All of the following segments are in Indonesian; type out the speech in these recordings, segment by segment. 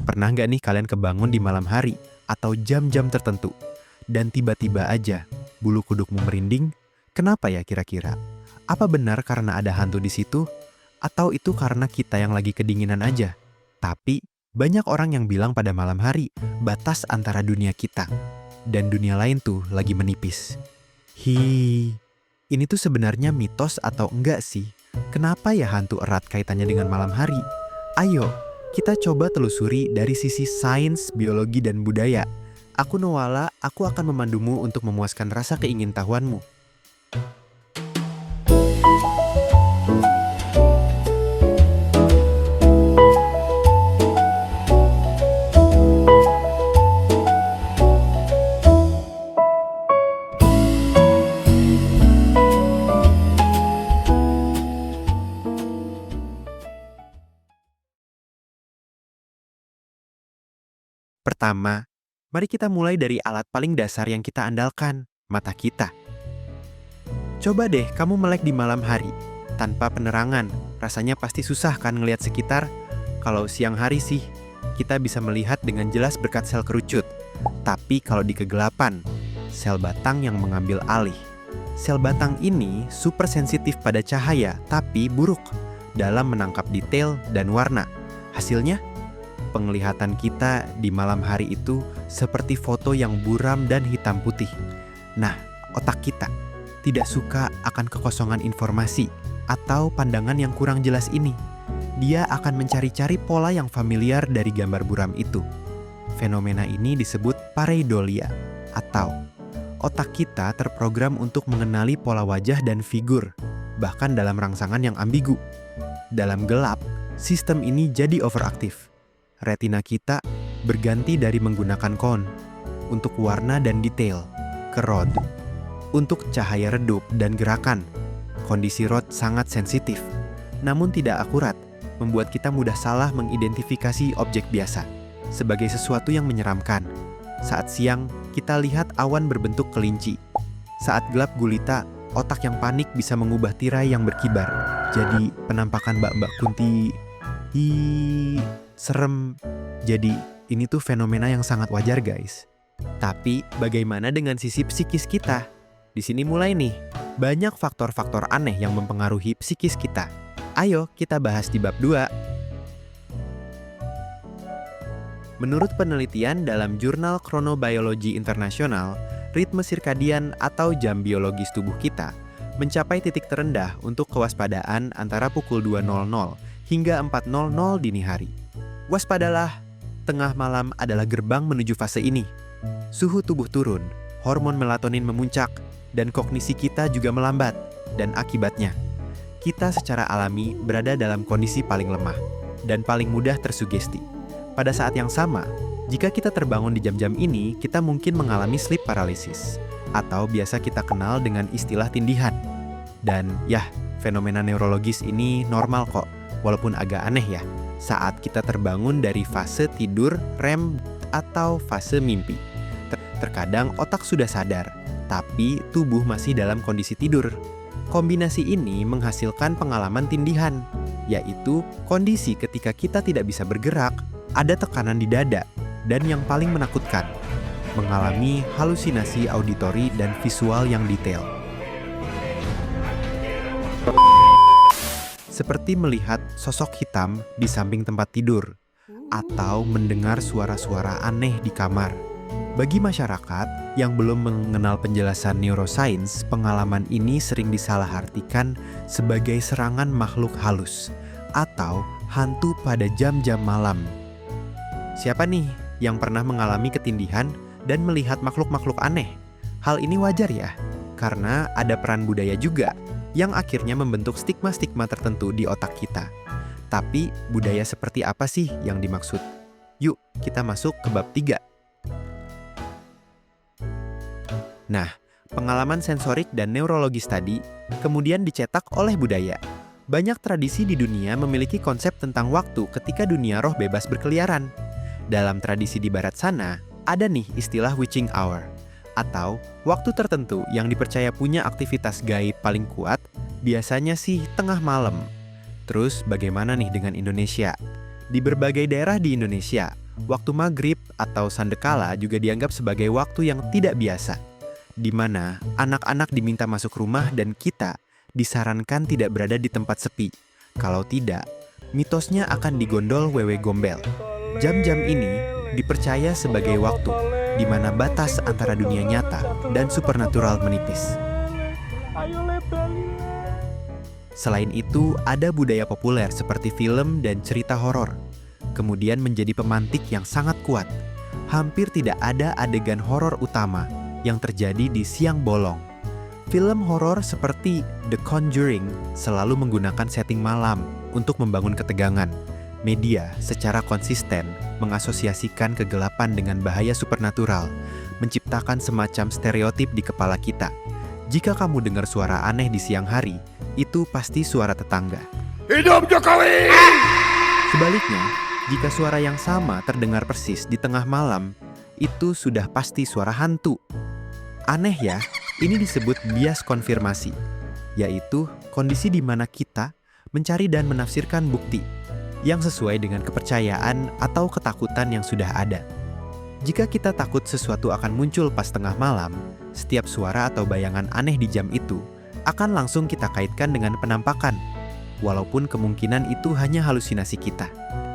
Pernah nggak nih kalian kebangun di malam hari atau jam-jam tertentu, dan tiba-tiba aja bulu kudukmu merinding? Kenapa ya kira-kira? Apa benar karena ada hantu di situ? Atau itu karena kita yang lagi kedinginan aja? Tapi, banyak orang yang bilang pada malam hari, batas antara dunia kita dan dunia lain tuh lagi menipis. Ini tuh sebenarnya mitos atau enggak sih? Kenapa ya hantu erat kaitannya dengan malam hari? Ayo, kita coba telusuri dari sisi sains, biologi, dan budaya. Aku Noala, aku akan memandumu untuk memuaskan rasa keingintahuanmu. Pertama, mari kita mulai dari alat paling dasar yang kita andalkan, mata kita. Coba deh kamu melek di malam hari, tanpa penerangan. Rasanya pasti susah kan ngelihat sekitar? Kalau siang hari sih, kita bisa melihat dengan jelas berkat sel kerucut. Tapi kalau di kegelapan, sel batang yang mengambil alih. Sel batang ini super sensitif pada cahaya, tapi buruk dalam menangkap detail dan warna. Hasilnya, penglihatan kita di malam hari itu seperti foto yang buram dan hitam putih. Nah, otak kita tidak suka akan kekosongan informasi atau pandangan yang kurang jelas ini. Dia akan mencari-cari pola yang familiar dari gambar buram itu. Fenomena ini disebut pareidolia, atau otak kita terprogram untuk mengenali pola wajah dan figur, bahkan dalam rangsangan yang ambigu. Dalam gelap, sistem ini jadi overaktif. Retina kita berganti dari menggunakan kon untuk warna dan detail ke rod untuk cahaya redup dan gerakan. Kondisi rod sangat sensitif, namun tidak akurat, membuat kita mudah salah mengidentifikasi objek biasa sebagai sesuatu yang menyeramkan. Saat siang, kita lihat awan berbentuk kelinci. Saat gelap gulita, otak yang panik bisa mengubah tirai yang berkibar jadi penampakan Mbak Kunti. Serem. Jadi, ini tuh fenomena yang sangat wajar, guys. Tapi, bagaimana dengan sisi psikis kita? Di sini mulai nih, banyak faktor-faktor aneh yang mempengaruhi psikis kita. Ayo, kita bahas di bab 2. Menurut penelitian dalam jurnal Chronobiology International, ritme sirkadian atau jam biologis tubuh kita mencapai titik terendah untuk kewaspadaan antara pukul 2.00 hingga 4.00 dini hari. Waspadalah, tengah malam adalah gerbang menuju fase ini. Suhu tubuh turun, hormon melatonin memuncak, dan kognisi kita juga melambat. Dan akibatnya, kita secara alami berada dalam kondisi paling lemah dan paling mudah tersugesti. Pada saat yang sama, jika kita terbangun di jam-jam ini, kita mungkin mengalami sleep paralysis, atau biasa kita kenal dengan istilah tindihan. Dan ya, fenomena neurologis ini normal kok, walaupun agak aneh ya, saat kita terbangun dari fase tidur, REM, atau fase mimpi. Terkadang otak sudah sadar, tapi tubuh masih dalam kondisi tidur. Kombinasi ini menghasilkan pengalaman tindihan, yaitu kondisi ketika kita tidak bisa bergerak, ada tekanan di dada, dan yang paling menakutkan, mengalami halusinasi auditori dan visual yang detail. Seperti melihat sosok hitam di samping tempat tidur, atau mendengar suara-suara aneh di kamar. Bagi masyarakat yang belum mengenal penjelasan neuroscience, pengalaman ini sering disalahartikan sebagai serangan makhluk halus, atau hantu pada jam-jam malam. Siapa nih yang pernah mengalami ketindihan dan melihat makhluk-makhluk aneh? Hal ini wajar ya, karena ada peran budaya juga yang akhirnya membentuk stigma-stigma tertentu di otak kita. Tapi budaya seperti apa sih yang dimaksud? Yuk, kita masuk ke bab 3. Nah, pengalaman sensorik dan neurologis tadi kemudian dicetak oleh budaya. Banyak tradisi di dunia memiliki konsep tentang waktu ketika dunia roh bebas berkeliaran. Dalam tradisi di barat sana, ada nih istilah witching hour, atau waktu tertentu yang dipercaya punya aktivitas gaib paling kuat, biasanya sih tengah malam. Terus bagaimana nih dengan Indonesia? Di berbagai daerah di Indonesia, Waktu maghrib atau sandekala juga dianggap sebagai waktu yang tidak biasa, di mana anak-anak diminta masuk rumah dan kita disarankan tidak berada di tempat sepi. Kalau tidak, mitosnya akan digondol wewe gombel. Jam-jam ini dipercaya sebagai waktu di mana batas antara dunia nyata dan supernatural menipis. Selain itu, ada budaya populer seperti film dan cerita horor, kemudian menjadi pemantik yang sangat kuat. Hampir tidak ada adegan horor utama yang terjadi di siang bolong. Film horor seperti The Conjuring selalu menggunakan setting malam untuk membangun ketegangan. Media secara konsisten mengasosiasikan kegelapan dengan bahaya supernatural, menciptakan semacam stereotip di kepala kita. Jika kamu dengar suara aneh di siang hari, itu pasti suara tetangga. Hidup Jokowi! Sebaliknya, jika suara yang sama terdengar persis di tengah malam, itu sudah pasti suara hantu. Aneh ya, ini disebut bias konfirmasi, yaitu kondisi di mana kita mencari dan menafsirkan bukti yang sesuai dengan kepercayaan atau ketakutan yang sudah ada. Jika kita takut sesuatu akan muncul pas tengah malam, setiap suara atau bayangan aneh di jam itu akan langsung kita kaitkan dengan penampakan, walaupun kemungkinan itu hanya halusinasi kita.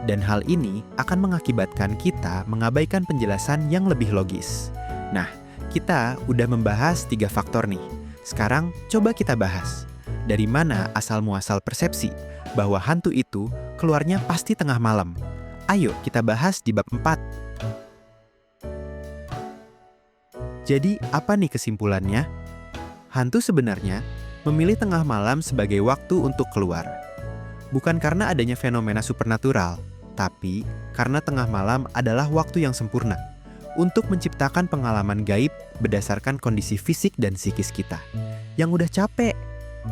Dan hal ini akan mengakibatkan kita mengabaikan penjelasan yang lebih logis. Nah, kita udah membahas 3 faktor nih. Sekarang coba kita bahas. Dari mana asal-muasal persepsi bahwa hantu itu keluarnya pasti tengah malam? Ayo kita bahas di bab 4. Jadi apa nih kesimpulannya? Hantu sebenarnya memilih tengah malam sebagai waktu untuk keluar. Bukan karena adanya fenomena supernatural, tapi karena tengah malam adalah waktu yang sempurna untuk menciptakan pengalaman gaib berdasarkan kondisi fisik dan psikis kita yang udah capek.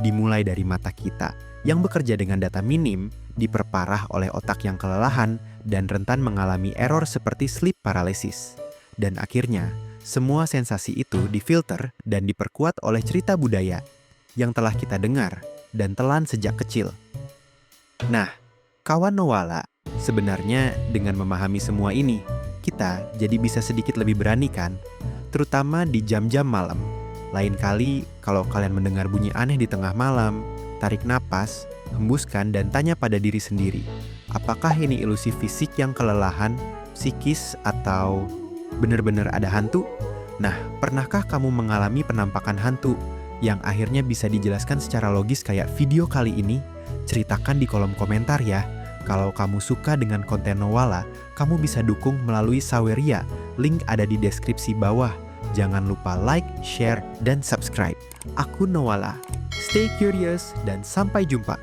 Dimulai dari mata kita yang bekerja dengan data minim, diperparah oleh otak yang kelelahan dan rentan mengalami error seperti sleep paralysis. Dan akhirnya, semua sensasi itu difilter dan diperkuat oleh cerita budaya yang telah kita dengar dan telan sejak kecil. Nah, kawan Nowala, sebenarnya dengan memahami semua ini, kita jadi bisa sedikit lebih berani kan? Terutama di jam-jam malam. Lain kali, kalau kalian mendengar bunyi aneh di tengah malam, tarik napas, hembuskan dan tanya pada diri sendiri, apakah ini ilusi fisik yang kelelahan, psikis, atau benar-benar ada hantu? Nah, pernahkah kamu mengalami penampakan hantu yang akhirnya bisa dijelaskan secara logis kayak video kali ini? Ceritakan di kolom komentar ya. Kalau kamu suka dengan konten Nowala, kamu bisa dukung melalui Saweria. Link ada di deskripsi bawah. Jangan lupa like, share, dan subscribe. Aku Nowala. Stay curious dan sampai jumpa.